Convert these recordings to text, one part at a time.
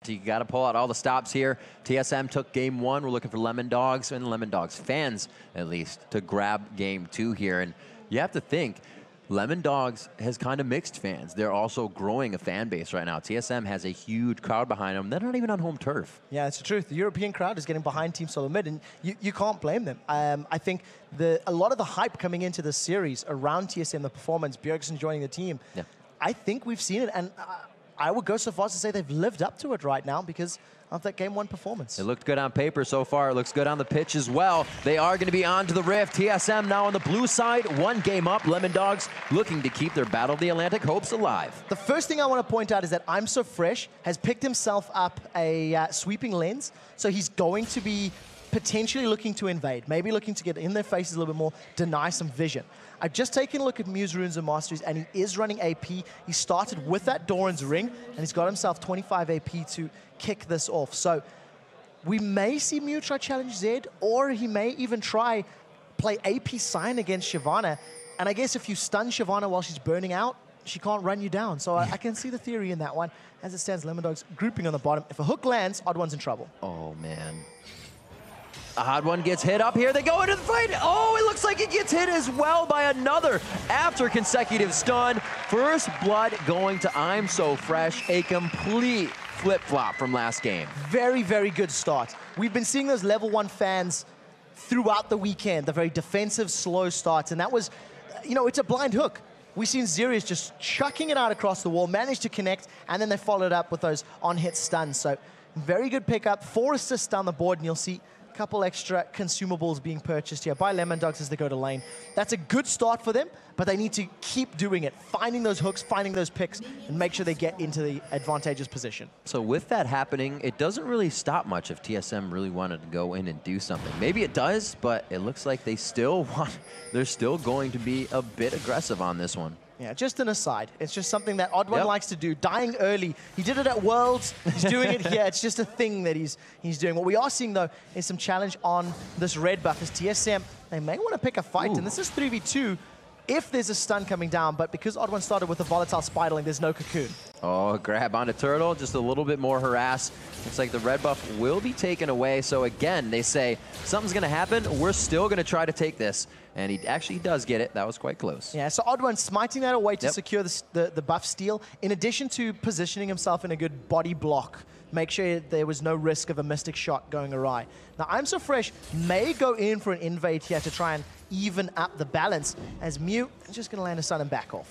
You got to pull out all the stops here. TSM took game 1. We're looking for Lemondogs and Lemondogs fans, at least, to grab game 2 here. And you have to think, Lemondogs has kind of mixed fans. They're also growing a fan base right now. TSM has a huge crowd behind them. They're not even on home turf. Yeah, that's the truth. The European crowd is getting behind Team SoloMid, and you can't blame them. I think a lot of the hype coming into this series around TSM, the performance, Bjergsen joining the team, yeah. I think we've seen it, and I would go so far as to say they've lived up to it right now because of that game 1 performance. It looked good on paper so far. It looks good on the pitch as well. They are going to be on to the Rift. TSM now on the blue side, 1 game up. Lemondogs looking to keep their Battle of the Atlantic hopes alive. The first thing I want to point out is that I'm So Fresh has picked himself up a sweeping lens, so he's going to be potentially looking to invade, maybe looking to get in their faces a little bit more, deny some vision. I've just taken a look at Mew's Runes and Masteries, and he is running AP. He started with that Doran's Ring, and he's got himself 25 AP to kick this off. So we may see Mew try challenge Zed, or he may even try play AP Sign against Shyvana. And I guess if you stun Shyvana while she's burning out, she can't run you down. So I can see the theory in that one. As it stands, Lemondogs grouping on the bottom. If a hook lands, Odd One's in trouble. Oh, man. Odd One gets hit up here. They go into the fight. Oh, it looks like it gets hit as well by another after consecutive stun. First blood going to I'm So Fresh. A complete flip-flop from last game. Very, very good start. We've been seeing those level 1 fans throughout the weekend, the very defensive, slow starts. And that was, you know, it's a blind hook. We've seen Xerius just chucking it out across the wall, managed to connect, and then they followed up with those on-hit stuns. So very good pickup. 4 assists down the board, and you'll see couple extra consumables being purchased here by Lemondogs as they go to lane. That's a good start for them, but they need to keep doing it, finding those hooks, finding those picks, and make sure they get into the advantageous position. So with that happening, it doesn't really stop much if TSM really wanted to go in and do something. Maybe it does, but it looks like they're still going to be a bit aggressive on this one. Yeah, just an aside. It's just something that Odd One likes to do, dying early. He did it at Worlds. He's doing it here. It's just a thing that he's doing. What we are seeing, though, is some challenge on this red buff. As TSM, they may want to pick a fight, and this is 3v2 if there's a stun coming down, but because Odd One started with a volatile Spiderling, there's no cocoon. Oh, grab onto Turtle, just a little bit more harass. Looks like the red buff will be taken away. So again, they say something's going to happen. We're still going to try to take this. And he actually does get it. That was quite close. Yeah, so Odd One smiting that away to secure the buff steal, in addition to positioning himself in a good body block. Make sure there was no risk of a Mystic shot going awry. Now, I'm So Fresh may go in for an invade here to try and even up the balance, as Mew is just going to land a stun and back off.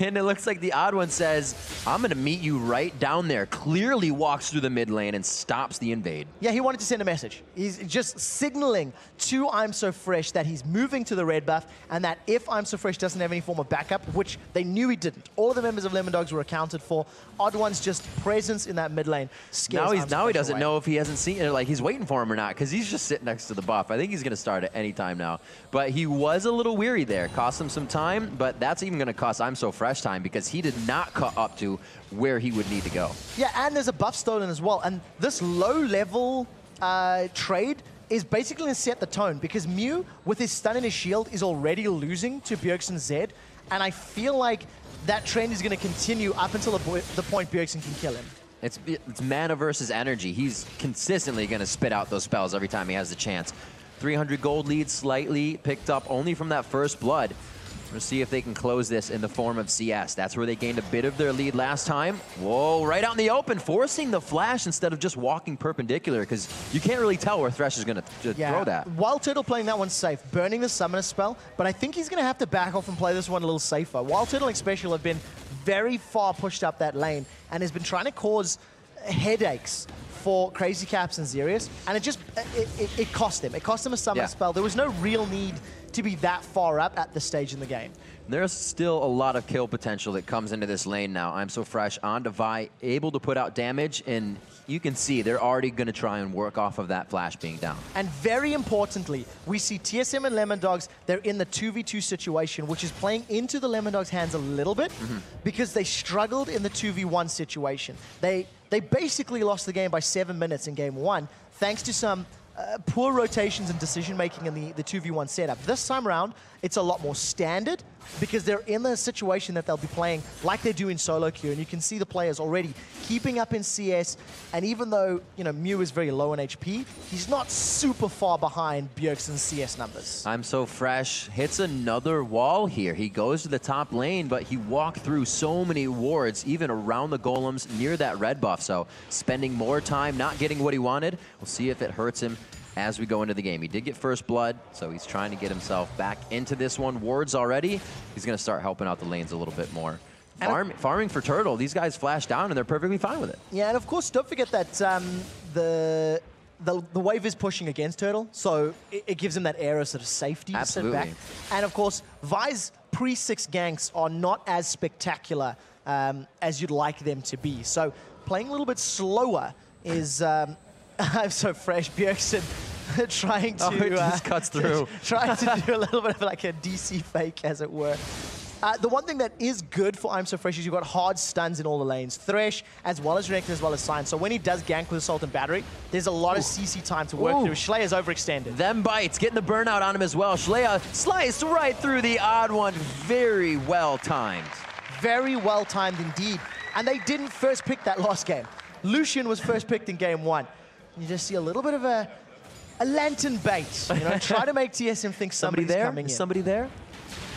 And it looks like the Odd One says, I'm going to meet you right down there. Clearly walks through the mid lane and stops the invade. Yeah, he wanted to send a message. He's just signaling to I'm So Fresh that he's moving to the red buff, and that if I'm So Fresh doesn't have any form of backup, which they knew he didn't, all of the members of Lemondogs were accounted for. Odd One's just presence in that mid lane scares now he doesn't know if he hasn't seen it, like he's waiting for him or not, because he's just sitting next to the buff. I think he's going to start at any time now. But he was a little weary there. Cost him some time, but that's even going to cost I'm So Fresh time, because he did not cut up to where he would need to go. Yeah, and there's a buff stolen as well. And this low-level trade is basically going to set the tone, because Mew, with his stun and his shield, is already losing to Bjergsen Zed. And I feel like that trend is going to continue up until the point Bjergsen can kill him. It's mana versus energy. He's consistently going to spit out those spells every time he has the chance. 300 gold lead, slightly picked up only from that first blood. We'll see if they can close this in the form of CS. That's where they gained a bit of their lead last time. Whoa, right out in the open, forcing the flash instead of just walking perpendicular, because you can't really tell where Thresh is going to throw that. Wild Turtle playing that one safe, burning the Summoner spell, but I think he's going to have to back off and play this one a little safer. Wild Turtle and Special have been very far pushed up that lane and has been trying to cause headaches for Crazy Caps and Xerius, and it cost them. It cost them a Summoner spell. There was no real need to be that far up at this stage in the game. There's still a lot of kill potential that comes into this lane now. I'm So Fresh on Devi, able to put out damage, and you can see they're already going to try and work off of that flash being down. And very importantly, we see TSM and Lemondogs, they're in the 2v2 situation, which is playing into the Lemondogs' hands a little bit, because they struggled in the 2v1 situation. They basically lost the game by 7 minutes in game 1, thanks to some poor rotations and decision-making in the 2v1 setup. This time around, it's a lot more standard, because they're in a situation that they'll be playing like they do in solo queue, and you can see the players already keeping up in CS, and even though, you know, Mew is very low in HP, he's not super far behind Bjergsen's CS numbers. I'm So Fresh hits another wall here. He goes to the top lane, but he walked through so many wards, even around the golems near that red buff, so spending more time not getting what he wanted. We'll see if it hurts him as we go into the game. He did get first blood, so he's trying to get himself back into this one. Wards already. He's going to start helping out the lanes a little bit more. Farming for Turtle. These guys flash down, and they're perfectly fine with it. Yeah, and of course, don't forget that the wave is pushing against Turtle, so it gives him that air of sort of safety to sit back. And of course, Vi's pre-6 ganks are not as spectacular as you'd like them to be. So playing a little bit slower is... I'm So Fresh. Bjergsen trying to... it just cuts through. Trying to do a little bit of like a DC fake, as it were. The one thing that is good for I'm So Fresh is you've got hard stuns in all the lanes. Thresh, as well as Renekton, as well as Sign. So when he does gank with Assault and Battery, there's a lot of CC time to work through. Schleier's overextended. Them bites, getting the burnout on him as well. Schleier sliced right through the odd one. Very well timed. Very well timed indeed. And they didn't first pick that last game. Lucian was first picked in game 1. You just see a little bit of a lantern bait, you know, try to make TSM think somebody's coming in. Somebody there?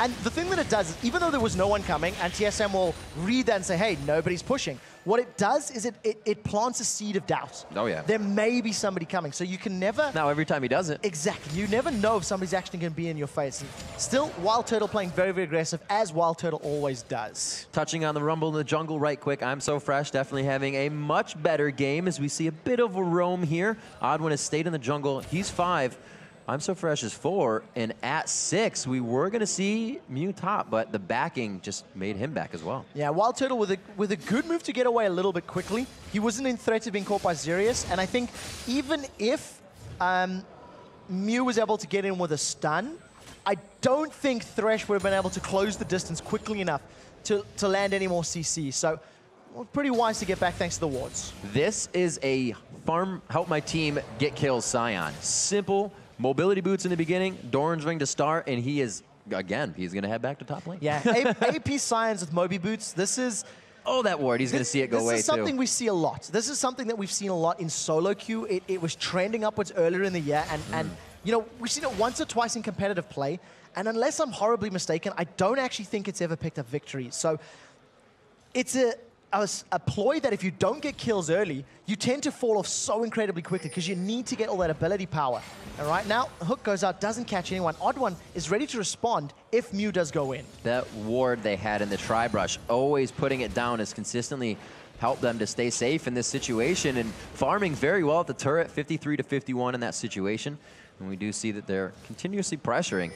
And the thing that it does is, even though there was no one coming, and TSM will read that and say, hey, nobody's pushing, what it does is it plants a seed of doubt. Oh, yeah. There may be somebody coming, so you can never... Now, every time he does it. Exactly. You never know if somebody's actually going to be in your face. And still, Wild Turtle playing very, very aggressive, as Wild Turtle always does. Touching on the rumble in the jungle right quick, I'm So Fresh definitely having a much better game as we see a bit of a roam here. Oddwin has stayed in the jungle. He's 5. I'm So Fresh is 4, and at 6, we were going to see Mew top, but the backing just made him back as well. Yeah, Wild Turtle with a good move to get away a little bit quickly. He wasn't in threat of being caught by Xerius, and I think even if Mew was able to get in with a stun, I don't think Thresh would have been able to close the distance quickly enough to land any more CC. So, well, pretty wise to get back thanks to the wards. This is a farm, help my team get kills Scion. Simple. Mobility boots in the beginning, Doran's ring to start, and he is, again, he's going to head back to top lane. Yeah, AP Scions with Moby boots, this is... Oh, that ward, he's going to see it go away, too. This is something we see a lot. This is something that we've seen a lot in solo queue. It was trending upwards earlier in the year, and you know, we've seen it once or twice in competitive play, and unless I'm horribly mistaken, I don't actually think it's ever picked up victory. So it's a ploy that if you don't get kills early, you tend to fall off so incredibly quickly because you need to get all that ability power. And right now, Hook goes out, doesn't catch anyone. Odd One is ready to respond if Mew does go in. That ward they had in the tri-brush, always putting it down, has consistently helped them to stay safe in this situation, and farming very well at the turret, 53 to 51 in that situation. And we do see that they're continuously pressuring.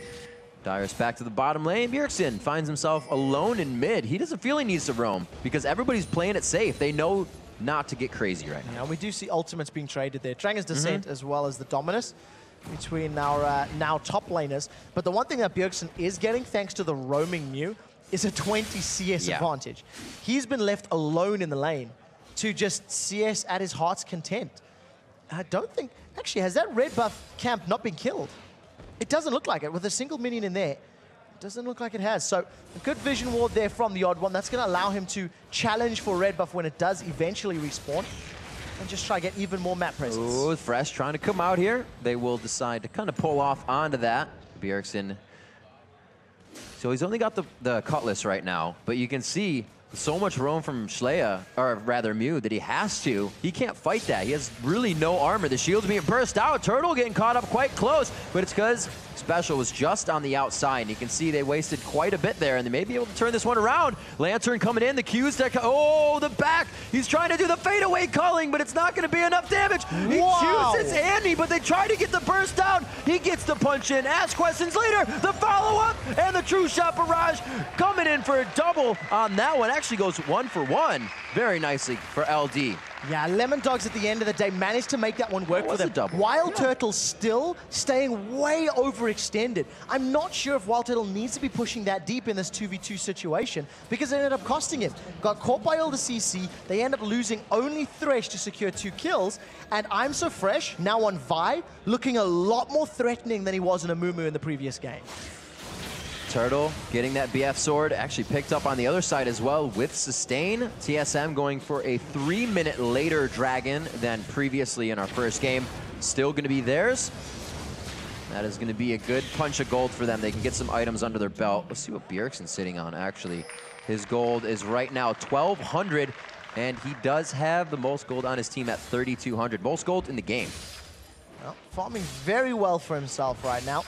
Dyrus back to the bottom lane. Bjergsen finds himself alone in mid. He doesn't feel he needs to roam because everybody's playing it safe. They know not to get crazy right now. We do see ultimates being traded there. Dranga's Descent as well as the Dominus between our now top laners. But the one thing that Bjergsen is getting, thanks to the roaming Mew, is a 20 CS advantage. He's been left alone in the lane to just CS at his heart's content. I don't think... Actually, has that red buff camp not been killed? It doesn't look like it. With a single minion in there, it doesn't look like it has. So a good vision ward there from the Odd One. That's going to allow him to challenge for red buff when it does eventually respawn and just try to get even more map presence. Ooh, Fresh trying to come out here. They will decide to kind of pull off onto that. Bjergsen. So he's only got the Cutlass right now, but you can see so much roam from Schleier, or rather Mew, that he has to. He can't fight that. He has really no armor. The shield's being burst out. Turtle getting caught up quite close, but it's because Special was just on the outside, and you can see they wasted quite a bit there, and they may be able to turn this one around. Lantern coming in, the Q's that oh, the back. He's trying to do the fadeaway culling, but it's not going to be enough damage. He chooses Andy, but they try to get the burst down. He gets the punch in. Ask questions later. The follow-up and the true shot barrage coming in for a double on that one. Actually goes 1 for 1 very nicely for LD. Yeah, Lemondogs at the end of the day managed to make that one work for them. Wild Turtle still staying way overextended. I'm not sure if Wild Turtle needs to be pushing that deep in this 2v2 situation because it ended up costing him. Got caught by all the CC. They end up losing only Thresh to secure 2 kills. And I'm So Fresh, now on Vi, looking a lot more threatening than he was in Amumu in the previous game. Turtle getting that BF sword, actually picked up on the other side as well with sustain. TSM going for a 3-minute later dragon than previously in our first game. Still going to be theirs. That is going to be a good punch of gold for them. They can get some items under their belt. Let's see what Bjergsen's sitting on, actually. His gold is right now 1,200, and he does have the most gold on his team at 3,200. Most gold in the game. Well, farming very well for himself right now,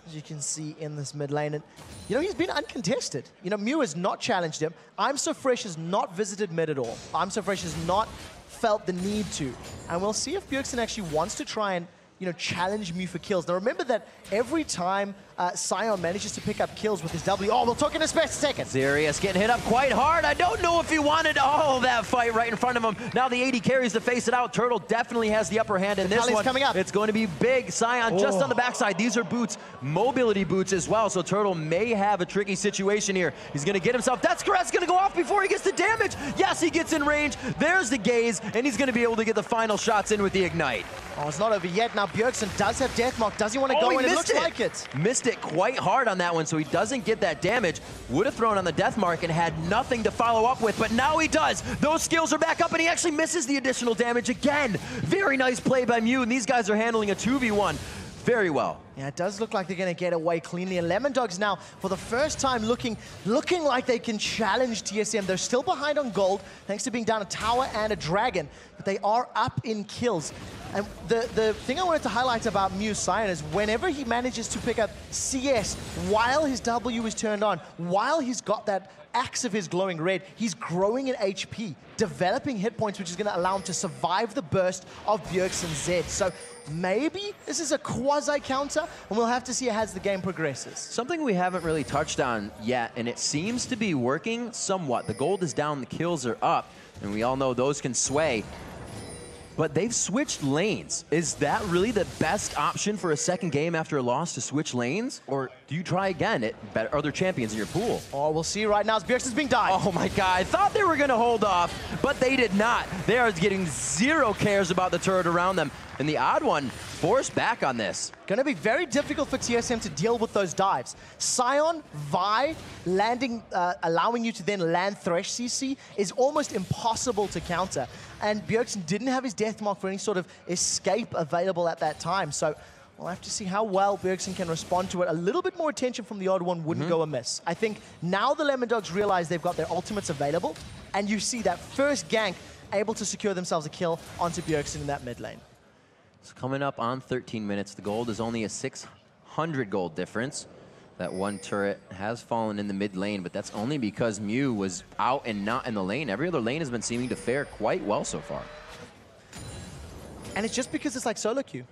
as you can see in this mid lane. And, you know, he's been uncontested. You know, Mew has not challenged him. I'm So Fresh has not visited mid at all. I'm So Fresh has not felt the need to. And we'll see if Bjergsen actually wants to try and, you know, challenge Mew for kills. Now remember that every time Sion manages to pick up kills with his W, oh, we'll talk in a second. Zerius getting hit up quite hard. I don't know if he wanted all that fight right in front of him. Now the AD carries to face it out. Turtle definitely has the upper hand in this one. Coming up. It's going to be big. Sion just on the backside. These are boots, mobility boots as well. So Turtle may have a tricky situation here. He's going to get himself. That's Caress going to go off before he gets the damage. Yes, he gets in range. There's the gaze, and he's going to be able to get the final shots in with the ignite. Oh, it's not over yet. Now Bjergsen does have Deathmark. Does he want to go in? It looks like it. Missed it quite hard on that one, so he doesn't get that damage. Would have thrown on the Deathmark and had nothing to follow up with, but now he does. Those skills are back up, and he actually misses the additional damage again. Very nice play by Mew, and these guys are handling a 2v1 very well. Yeah, it does look like they're going to get away cleanly. And Lemondogs now, for the first time, looking like they can challenge TSM. They're still behind on gold, thanks to being down a tower and a dragon, but they are up in kills. And the thing I wanted to highlight about Mew Sion is whenever he manages to pick up CS while his W is turned on, while he's got that axe of his glowing red, he's growing in HP, developing hit points, which is going to allow him to survive the burst of Bjergsen's Z. So maybe this is a quasi-counter, and we'll have to see as the game progresses. Something we haven't really touched on yet, and it seems to be working somewhat. The gold is down, the kills are up, and we all know those can sway. But they've switched lanes. Is that really the best option for a second game after a loss, to switch lanes? Or do you try again at other champions in your pool? Oh, we'll see right now as Bjergsen's being dived. Oh my God, I thought they were gonna hold off, but they did not. They are getting zero cares about the turret around them. And the odd one forced back on this. Gonna be very difficult for TSM to deal with those dives. Sion, Vi, landing, allowing you to then land Thresh CC is almost impossible to counter. And Bjergsen didn't have his Deathmark for any sort of escape available at that time. So we'll have to see how well Bjergsen can respond to it. A little bit more attention from the odd one wouldn't go amiss. I think now the Lemondogs realize they've got their ultimates available, and you see that first gank able to secure themselves a kill onto Bjergsen in that mid lane. It's coming up on 13 minutes. The gold is only a 600 gold difference. That one turret has fallen in the mid lane, but that's only because Mew was out and not in the lane. Every other lane has been seeming to fare quite well so far. And it's just because it's like solo queue.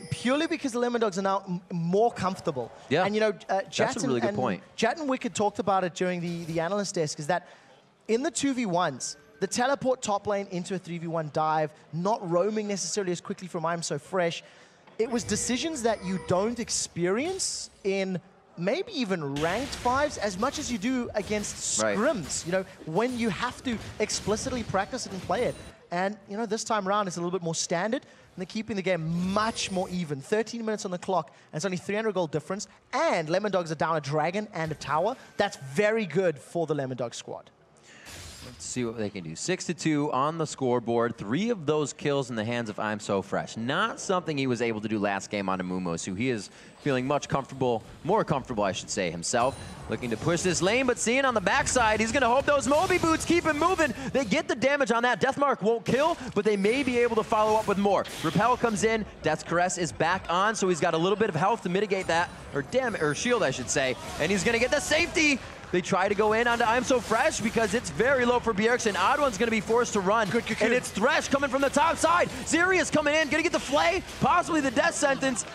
Purely because the Lemondogs are now more comfortable. Yeah, and you know, that's a really good point. Jat and Wicked talked about it during the analyst desk, is that in the 2v1s, the teleport top lane into a 3v1 dive, not roaming necessarily as quickly from I'm So Fresh, it was decisions that you don't experience in maybe even ranked fives as much as you do against scrims, right. You know, when you have to explicitly practice it and play it. And, you know, this time around it's a little bit more standard, and they're keeping the game much more even. 13 minutes on the clock, and it's only 300 gold difference, and Lemondogs are down a dragon and a tower. That's very good for the Lemondog squad. Let's see what they can do. 6-2 on the scoreboard. 3 of those kills in the hands of I'm So Fresh. Not something he was able to do last game on Amumos, who he is feeling more comfortable, I should say, himself. Looking to push this lane, but seeing on the backside, he's going to hope those Moby boots keep him moving. They get the damage on that. Deathmark won't kill, but they may be able to follow up with more. Repel comes in. Death's Caress is back on, so he's got a little bit of health to mitigate that, or shield, I should say. And he's going to get the safety. They try to go in onto I'm So Fresh because it's very low for Bjergsen. Odd One's going to be forced to run. Good. And it's Thresh coming from the top side. Zerius coming in, going to get the flay, possibly the death sentence.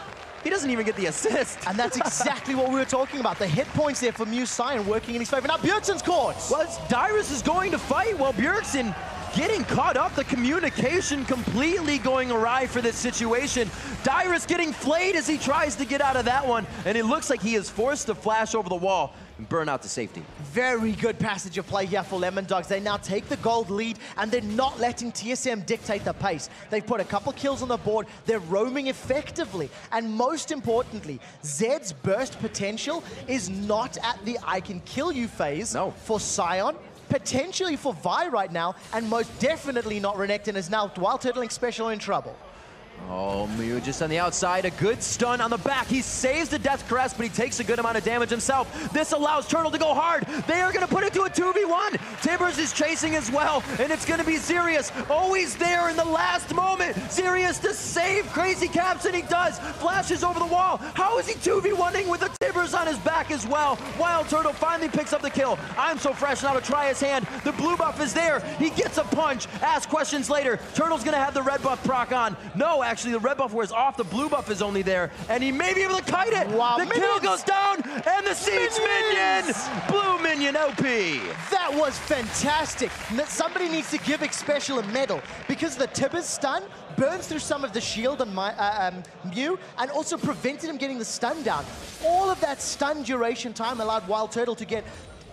He doesn't even get the assist. And that's exactly what we were talking about. The hit points there for Mew Sion working in his favor. Now Bjergsen's caught. Well, Dyrus is going to fight while Bjergsen getting caught up. The communication completely going awry for this situation. Dyrus getting flayed as he tries to get out of that one. And it looks like he is forced to flash over the wall. and burn out to safety. Very good passage of play here for Lemondogs. They now take the gold lead, and they're not letting TSM dictate the pace. They've put a couple kills on the board. They're roaming effectively. And most importantly, Zed's burst potential is not at the I can kill you phase for Sion. Potentially for Vi right now, and most definitely not Renekton, is now Wild Turtling Special in trouble. Oh, Mew just on the outside, a good stun on the back. He saves the Death Caress, but he takes a good amount of damage himself. This allows Turtle to go hard. They are going to put it to a 2v1. Tibbers is chasing as well, and it's going to be Zirius always there in the last moment. Zirius to save Crazy Caps, and he does. Flashes over the wall. How is he 2v1ing with the Tibbers on his back as well? Wild Turtle finally picks up the kill. I'm so fresh now to try his hand. The blue buff is there. He gets a punch. Ask questions later. Turtle's going to have the red buff proc on. No, actually, the red buff wears off, the blue buff is only there, and he may be able to kite it. Wow, the kill goes down, and the Siege minion! Blue minion OP. That was fantastic. Somebody needs to give Special a medal, because the Tibbers stun burns through some of the shield on Mew, and also prevented him getting the stun down. All of that stun duration time allowed Wild Turtle to get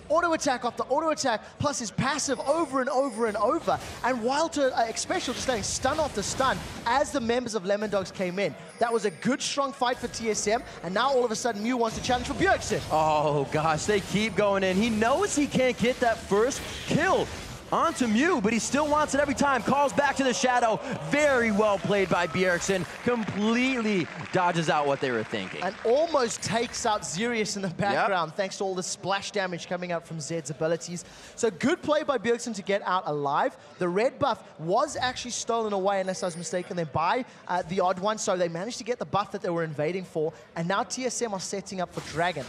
auto attack after auto attack, plus his passive over and over and over. And Wild Special just letting stun after stun as the members of Lemondogs came in. That was a good, strong fight for TSM, and now all of a sudden Mew wants to challenge for Bjergsen. Oh gosh, they keep going in. He knows he can't get that first kill onto Mew, but he still wants it every time. Calls back to the shadow. Very well played by Bjergsen. Completely dodges out what they were thinking. And almost takes out Zirius in the background, thanks to all the splash damage coming out from Zed's abilities. So good play by Bjergsen to get out alive. The red buff was actually stolen away, unless I was mistaken, then by the odd one. So they managed to get the buff that they were invading for. And now TSM are setting up for Dragon.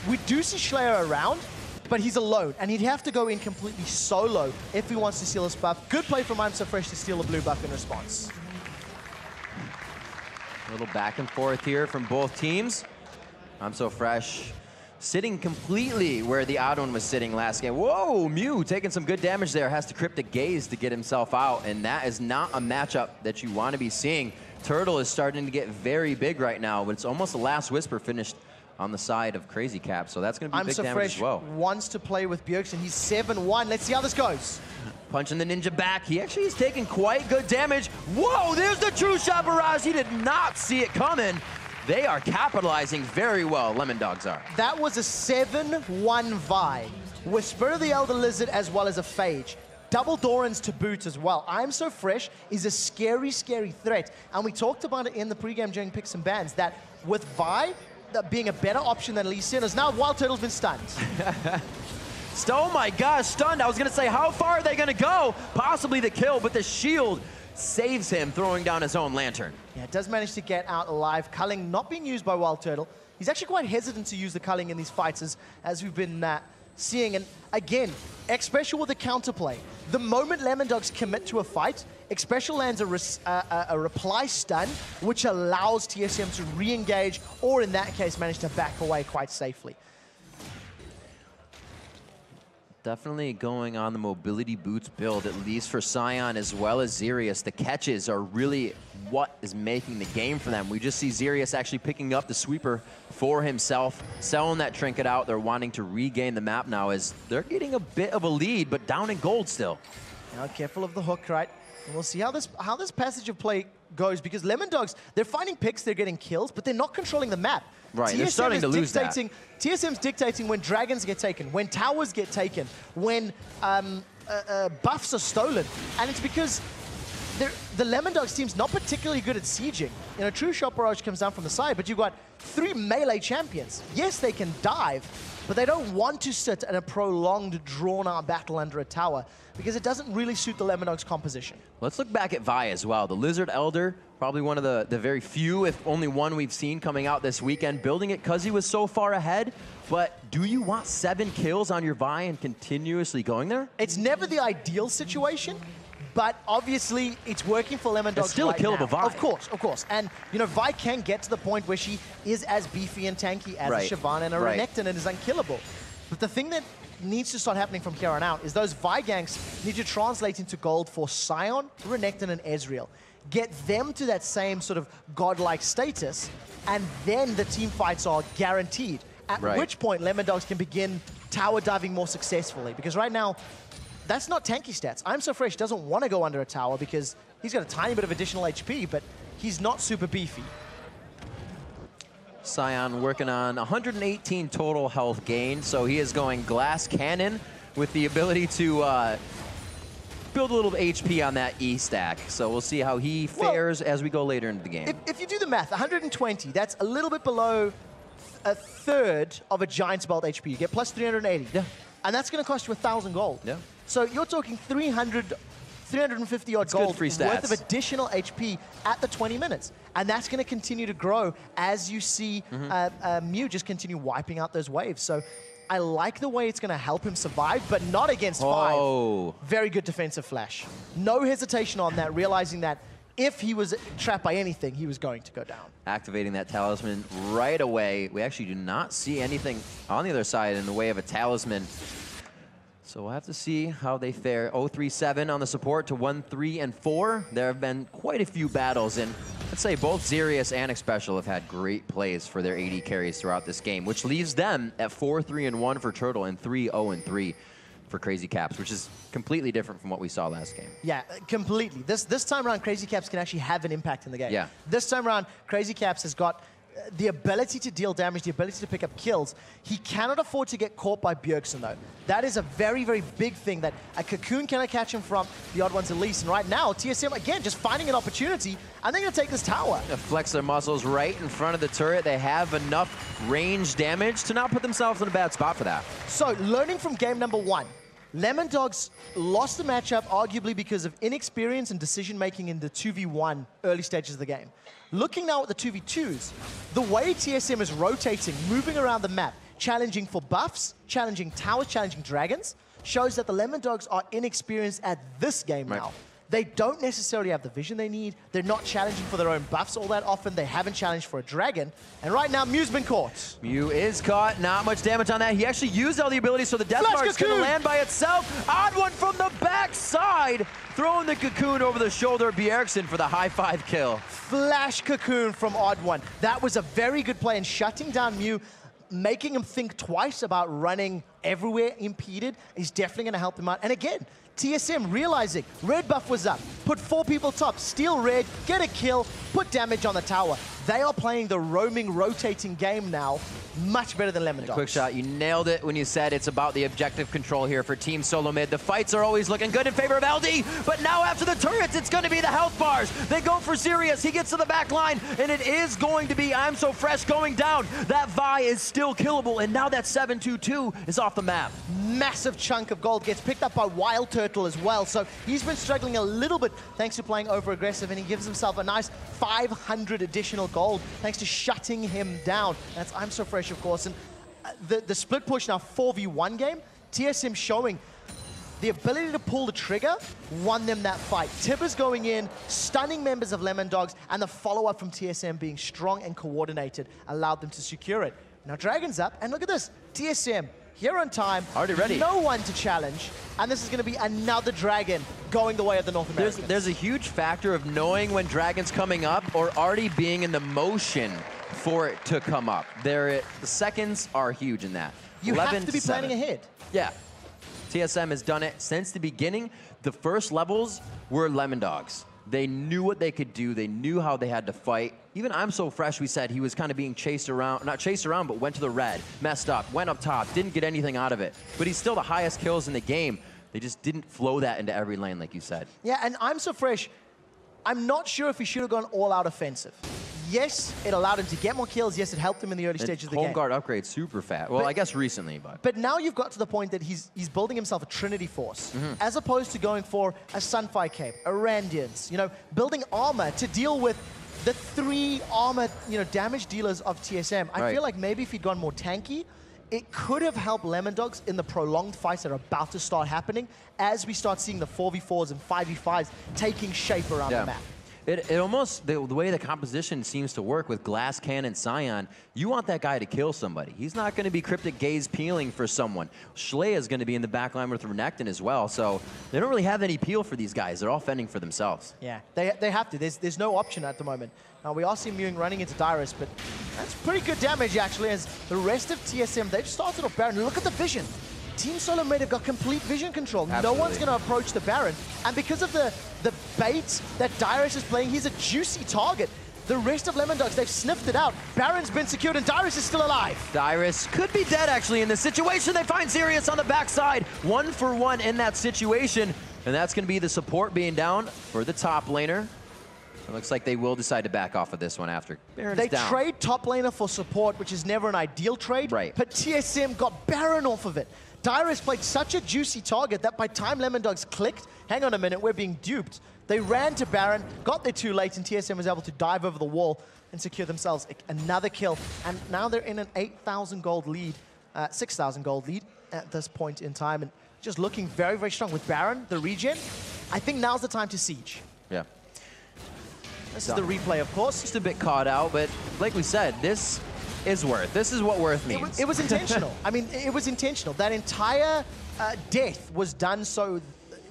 We do see Slayer around, but he's alone, and he'd have to go in completely solo if he wants to steal this buff. Good play from I'm So Fresh to steal a blue buff in response. A little back and forth here from both teams. I'm So Fresh sitting completely where the odd one was sitting last game. Whoa, Mew taking some good damage there. Has to Cryptic Gaze to get himself out, and that is not a matchup that you want to be seeing. Turtle is starting to get very big right now, but it's almost the last Whisper finished on the side of Crazy Cap, so that's going to be big damage as well. Wants to play with Bjergsen. He's 7-1. Let's see how this goes. Punching the ninja back. He actually is taking quite good damage. Whoa, there's the true shot barrage. He did not see it coming. They are capitalizing very well, Lemondogs are. That was a 7-1 Vi with Spirit of the Elder Lizard as well as a Phage. Double Dorans to boot as well. I'm So Fresh is a scary, scary threat. And we talked about it in the pregame during Picks and Bans, that with Vi being a better option than Lee Sinners. Now Wild Turtle's been stunned. Oh my gosh, stunned. I was going to say, how far are they going to go? Possibly the kill, but the shield saves him, throwing down his own lantern. Yeah, it does manage to get out alive. Culling not being used by Wild Turtle. He's actually quite hesitant to use the culling in these fights, as we've been seeing. And again, Special with the counterplay. The moment Lemondogs commit to a fight, Special lands a reply stun, which allows TSM to re-engage, or in that case, manage to back away quite safely. Definitely going on the mobility boots build, at least for Sion as well as Zirius. The catches are really what is making the game for them. We just see Zirius actually picking up the sweeper for himself, selling that trinket out. They're wanting to regain the map now as they're getting a bit of a lead, but down in gold still. Now careful of the hook, right? And we'll see how this passage of play goes, because Lemondogs, they're finding picks, they're getting kills, but they're not controlling the map. Right, they're starting to lose that. TSM's dictating when dragons get taken, when towers get taken, when buffs are stolen. And it's because the Lemondogs team's not particularly good at sieging. You know, True Shot Barrage comes down from the side, but you've got 3 melee champions. Yes, they can dive, but they don't want to sit in a prolonged, drawn-out battle under a tower, because it doesn't really suit the Lemondogs composition. Let's look back at Vi as well. The Lizard Elder, probably one of the very few, if only one we've seen coming out this weekend, building it because he was so far ahead. But do you want 7 kills on your Vi and continuously going there? It's never the ideal situation, but obviously it's working for Lemondogs. It's still right a killable now. Vi. Of course, of course. And, you know, Vi can get to the point where she is as beefy and tanky as a Shyvana and a Renekton and is unkillable. But the thing that needs to start happening from here on out is those Vi ganks need to translate into gold for Sion, Renekton, and Ezreal. Get them to that same sort of godlike status, and then the team fights are guaranteed. at which point Lemondogs can begin tower diving more successfully. Because right now, that's not tanky stats. I'm So Fresh doesn't want to go under a tower because he's got a tiny bit of additional HP, but he's not super beefy. Sion working on 118 total health gain, so he is going glass cannon with the ability to build a little HP on that E stack. So we'll see how he fares as we go later into the game. If you do the math, 120, that's a little bit below a third of a Giant's Belt HP. You get plus 380. Yeah. And that's going to cost you 1,000 gold. Yeah. So you're talking 350 odd gold worth of additional HP at the 20 minutes. And that's going to continue to grow as you see Mew just continue wiping out those waves. So I like the way it's going to help him survive, but not against 5. Very good defensive flash. No hesitation on that, realizing that if he was trapped by anything, he was going to go down. Activating that talisman right away. We actually do not see anything on the other side in the way of a talisman. So we'll have to see how they fare. 0-3-7 on the support to 1-3-4. There have been quite a few battles, and I'd say both Xerius and Xpecial have had great plays for their AD carries throughout this game, which leaves them at 4-3-1 for Turtle and 3-0-3 for Crazy Caps, which is completely different from what we saw last game. Yeah, completely. This time around, Crazy Caps can actually have an impact in the game. Yeah. This time around, Crazy Caps has got the ability to deal damage, the ability to pick up kills. He cannot afford to get caught by Bjergsen, though. That is a very, very big thing that a Cocoon cannot catch him from, the odd ones at least. And right now, TSM, again, just finding an opportunity, and they're going to take this tower. They flex their muscles right in front of the turret. They have enough range damage to not put themselves in a bad spot for that. So, learning from game number 1, Lemondogs lost the matchup arguably because of inexperience and decision-making in the 2v1 early stages of the game. Looking now at the 2v2s, the way TSM is rotating, moving around the map, challenging for buffs, challenging towers, challenging dragons, shows that the Lemondogs are inexperienced at this game now. They don't necessarily have the vision they need. They're not challenging for their own buffs all that often. They haven't challenged for a dragon. And right now, Mew's been caught. Mew is caught. Not much damage on that. He actually used all the abilities, so the Death Mark's going to land by itself. Odd one from the backside. Throwing the Cocoon over the shoulder of Bjergsen for the high 5 kill. Flash Cocoon from Odd One. That was a very good play in shutting down Mew, making him think twice about running everywhere impeded. He's definitely going to help him out. And again, TSM realizing red buff was up, put 4 people top, steal red, get a kill, put damage on the tower. They are playing the roaming, rotating game now, much better than Lemondogs. Quick shot, you nailed it when you said it's about the objective control here for Team SoloMid. The fights are always looking good in favor of LD, but now after the turrets, it's going to be the health bars. They go for Xerius, he gets to the back line, and it is going to be I'm So Fresh going down. That Vi is still killable, and now that 7-2-2 is off the map. Massive chunk of gold gets picked up by Wild Turtle as well, so he's been struggling a little bit thanks to playing over-aggressive, and he gives himself a nice 500 additional gold thanks to shutting him down. That's I'm So Fresh, of course, and the split push now 4v1 game, TSM showing the ability to pull the trigger won them that fight. Tibbers going in, stunning members of Lemondogs, and the follow-up from TSM being strong and coordinated allowed them to secure it. Now Dragon's up, and look at this, TSM here on time, already ready. No one to challenge, and this is going to be another Dragon going the way of the North Americans. There's a huge factor of knowing when Dragon's coming up or already being in the motion for it to come up. The seconds are huge in that. You have to be planning ahead. Yeah. TSM has done it since the beginning. The first levels were Lemondogs. They knew what they could do. They knew how they had to fight. Even I'm So Fresh, we said he was kind of being chased around, not chased around, but went to the red, messed up, went up top, didn't get anything out of it. But he's still the highest kills in the game. They just didn't flow that into every lane, like you said. Yeah, and I'm So Fresh, I'm not sure if he should have gone all-out offensive. Yes, it allowed him to get more kills. Yes, it helped him in the early stages of the game. Home guard upgrade super fast. Well, I guess recently, but. But now you've got to the point that he's building himself a Trinity Force, as opposed to going for a Sunfire Cape, a Randians, you know, building armor to deal with the 3 armor, damage dealers of TSM. I feel like maybe if he'd gone more tanky, it could have helped Lemondogs in the prolonged fights that are about to start happening as we start seeing the 4v4s and 5v5s taking shape around the map. It almost, the way the composition seems to work with Glass Cannon Scion, you want that guy to kill somebody. He's not going to be Cryptic Gaze peeling for someone. Schlea is going to be in the back line with Renekton as well, so they don't really have any peel for these guys. They're all fending for themselves. Yeah, they have to. There's no option at the moment. Now, we are seeing Mewing running into Dyrus, but that's pretty good damage, actually, as the rest of TSM, they've started off Baron. Look at the vision. Team SoloMid have got complete vision control. Absolutely. No one's going to approach the Baron. And because of the bait that Dyrus is playing, he's a juicy target. The rest of Lemondogs, they've sniffed it out. Baron's been secured, and Dyrus is still alive. Dyrus could be dead, actually, in this situation. They find Sirius on the backside. 1 for 1 in that situation. And that's going to be the support being down for the top laner. It looks like they will decide to back off of this one after Baron's They down. trade top laner for support, which is never an ideal trade. Right. But TSM got Baron off of it. Dyrus played such a juicy target that by time Lemondogs clicked, hang on a minute, we're being duped. They ran to Baron, got there too late, and TSM was able to dive over the wall and secure themselves another kill. And now they're in an 8,000 gold lead, 6,000 gold lead at this point in time. And just looking very, very strong with Baron, the regen. I think now's the time to siege. Yeah. This is the replay, of course. Just a bit caught out, but like we said, this is worth. This is what worth means. It was intentional. I mean, it was intentional. That entire death was done so,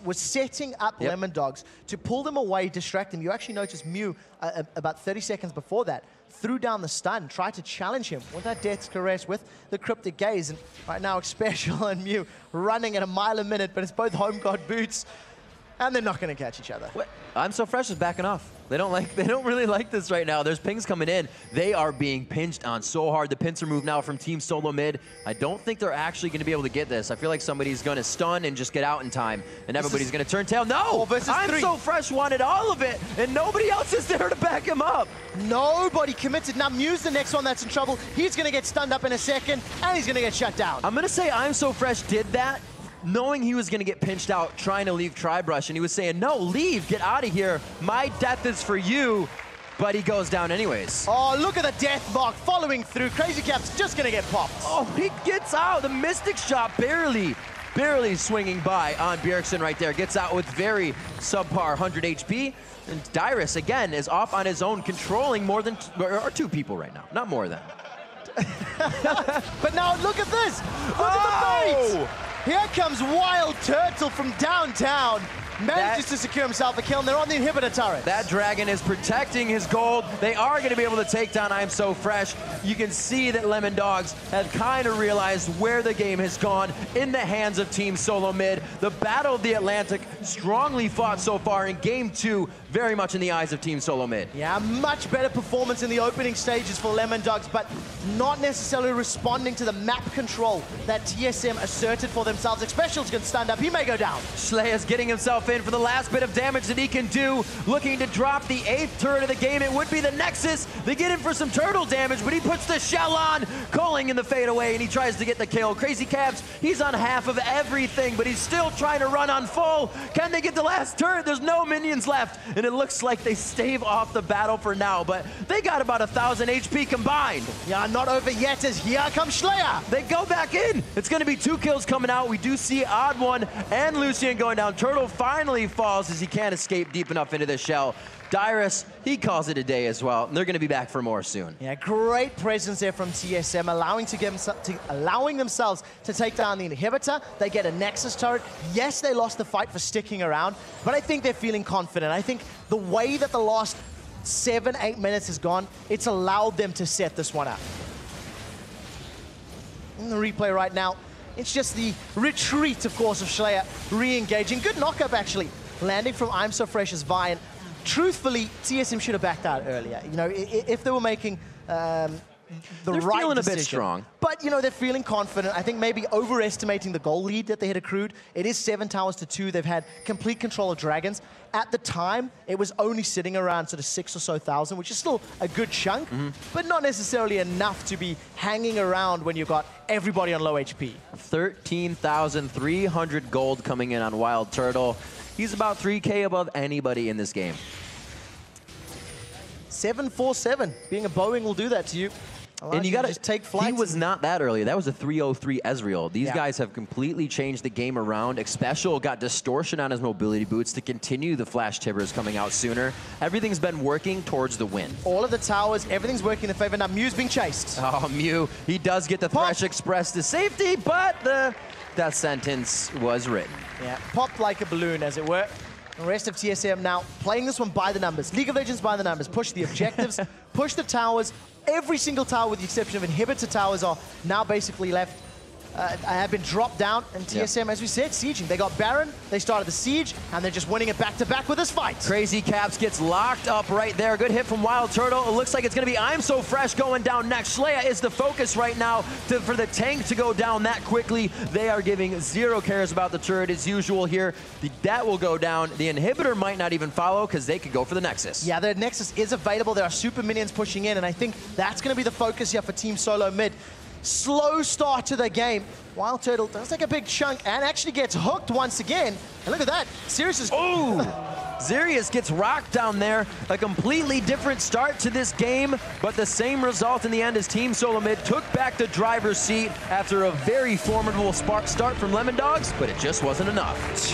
was setting up Lemondogs to pull them away, distract them. You actually notice Mew, about 30 seconds before that, threw down the stun, tried to challenge him with that Death's Caress, with the Cryptic Gaze. And right now, Xpecial and Mew running at a mile a minute, but it's both home guard boots, and they're not going to catch each other. What? I'm So Fresh is backing off. They don't really like this right now. There's pings coming in. They are being pinched on so hard. The pincer move now from Team SoloMid. I don't think they're actually going to be able to get this. I feel like somebody's going to stun and just get out in time, and everybody's going to turn tail. No! I'm So Fresh wanted all of it, and nobody else is there to back him up. Nobody committed. Now Mew's the next one that's in trouble. He's going to get stunned up in a second, and he's going to get shut down. I'm going to say I'm So Fresh did that, knowing he was going to get pinched out, trying to leave Tribrush, and he was saying, no, leave, get out of here. My death is for you, but he goes down anyways. Oh, look at the death mark following through. Crazy Cap's just going to get popped. Oh, he gets out. The Mystic Shot barely swinging by on Bjergsen right there. Gets out with very subpar 100 HP. And Dyrus, again, is off on his own, controlling more than, or 2 people right now, not more than. But now look at this. Look at the bait. Here comes Wild Turtle from downtown. Manages to secure himself a kill, and they're on the inhibitor turret. That dragon is protecting his gold. They are going to be able to take down I'm So Fresh. You can see that Lemondogs have kind of realized where the game has gone in the hands of Team SoloMid. The Battle of the Atlantic, strongly fought so far in Game 2, very much in the eyes of Team SoloMid. Yeah, much better performance in the opening stages for Lemondogs, but not necessarily responding to the map control that TSM asserted for themselves. Xpecial's going to stand up. He may go down. Schlea's getting himself in for the last bit of damage that he can do. Looking to drop the 8th turret of the game. It would be the Nexus. They get in for some turtle damage, but he puts the shell on. Culling in the fadeaway, and he tries to get the kill. Crazy Cabs, he's on half of everything, but he's still trying to run on full. Can they get the last turret? There's no minions left, and it looks like they stave off the battle for now, but they got about 1,000 HP combined. Yeah, not over yet, as here comes Schlea. They go back in. It's going to be 2 kills coming out. We do see Odd One and Lucian going down. Turtle finally falls as he can't escape deep enough into the shell. Dyrus, he calls it a day as well. They're going to be back for more soon. Yeah, great presence there from TSM, allowing themselves to take down the inhibitor. They get a Nexus turret. Yes, they lost the fight for sticking around, but I think they're feeling confident. I think the way that the last 7-8 minutes has gone, it's allowed them to set this one up. In the replay right now, it's just the retreat, of course, of Schlea re-engaging. Good knock-up, actually, landing from I'm So Fresh's Vine. Truthfully, TSM should have backed out earlier. You know, if they were making they're right feeling decision. A bit strong. But, you know, they're feeling confident. I think maybe overestimating the goal lead that they had accrued. It is 7 towers to 2. They've had complete control of Dragons. At the time, it was only sitting around sort of 6 or so thousand, which is still a good chunk, but not necessarily enough to be hanging around when you've got everybody on low HP. 13,300 gold coming in on Wild Turtle. He's about 3K above anybody in this game. 747. Being a Boeing will do that to you. And you got to just take flight. He was not that early. That was a 303 Ezreal. These guys have completely changed the game around. Xpecial got distortion on his mobility boots to continue the flash tibbers coming out sooner. Everything's been working towards the win. All of the towers, everything's working in favor. Now Mew's being chased. Oh, Mew, he does get the Thresh Express to safety, but the death sentence was written. Yeah, popped like a balloon, as it were. The rest of TSM now playing this one by the numbers. League of Legends by the numbers. Push the objectives, push the towers. Every single tower, with the exception of inhibitor towers, are now basically left, have been dropped down. And TSM, as we said, sieging. They got Baron, they started the siege, and they're just winning it back-to-back with this fight. Crazy Caps gets locked up right there. Good hit from Wild Turtle. It looks like it's going to be I'm So Fresh going down next. Shlaya is the focus right now for the tank to go down that quickly. They are giving zero cares about the turret as usual here. That will go down. The inhibitor might not even follow because they could go for the Nexus. Yeah, the Nexus is available. There are super minions pushing in, and I think that's going to be the focus here for Team SoloMid. Slow start to the game. Wild Turtle does take a big chunk and actually gets hooked once again. And look at that. Sirius is... Oh! Zirius gets rocked down there. A completely different start to this game, but the same result in the end as Team SoloMid took back the driver's seat after a very formidable start from Lemondogs, but it just wasn't enough.